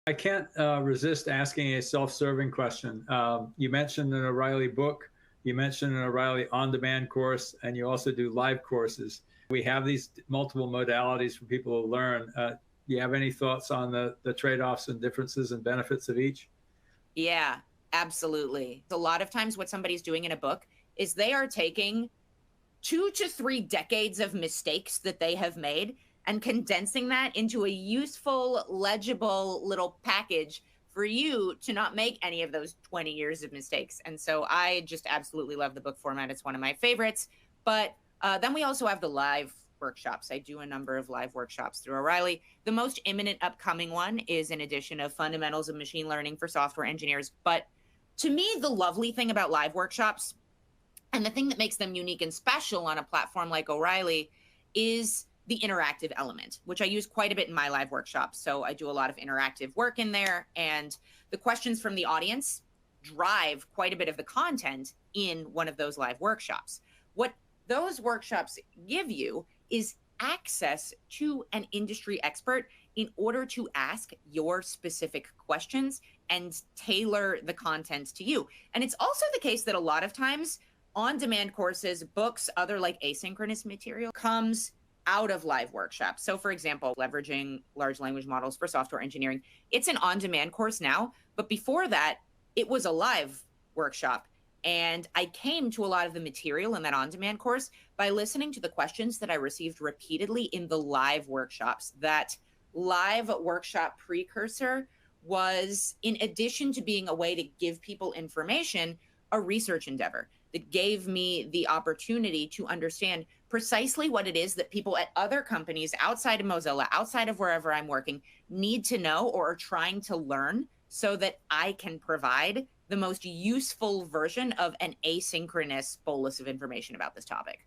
I can't resist asking a self-serving question. You mentioned an O'Reilly book, you mentioned an O'Reilly on-demand course, and you also do live courses. We have these multiple modalities for people to learn. Do you have any thoughts on the trade-offs and differences and benefits of each? Yeah, absolutely. A lot of times, what somebody's doing in a book is they are taking 2 to 3 decades of mistakes that they have made and condensing that into a useful, legible little package for you to not make any of those 20 years of mistakes. And so I just absolutely love the book format. It's one of my favorites. But then we also have the live workshops. I do a number of live workshops through O'Reilly. The most imminent upcoming one is an edition of Fundamentals of Machine Learning for Software Engineers. But to me, the lovely thing about live workshops and the thing that makes them unique and special on a platform like O'Reilly is the interactive element, which I use quite a bit in my live workshops. So I do a lot of interactive work in there, and the questions from the audience drive quite a bit of the content in one of those live workshops. What those workshops give you is access to an industry expert in order to ask your specific questions and tailor the content to you. And it's also the case that a lot of times on-demand courses, books, other like asynchronous material comes out of live workshops. So for example, leveraging large language models for software engineering, it's an on-demand course now, but before that, it was a live workshop. And I came to a lot of the material in that on-demand course by listening to the questions that I received repeatedly in the live workshops. That live workshop precursor was, in addition to being a way to give people information, a research endeavor that gave me the opportunity to understand precisely what it is that people at other companies outside of Mozilla, outside of wherever I'm working, need to know or are trying to learn so that I can provide the most useful version of an asynchronous bolus of information about this topic.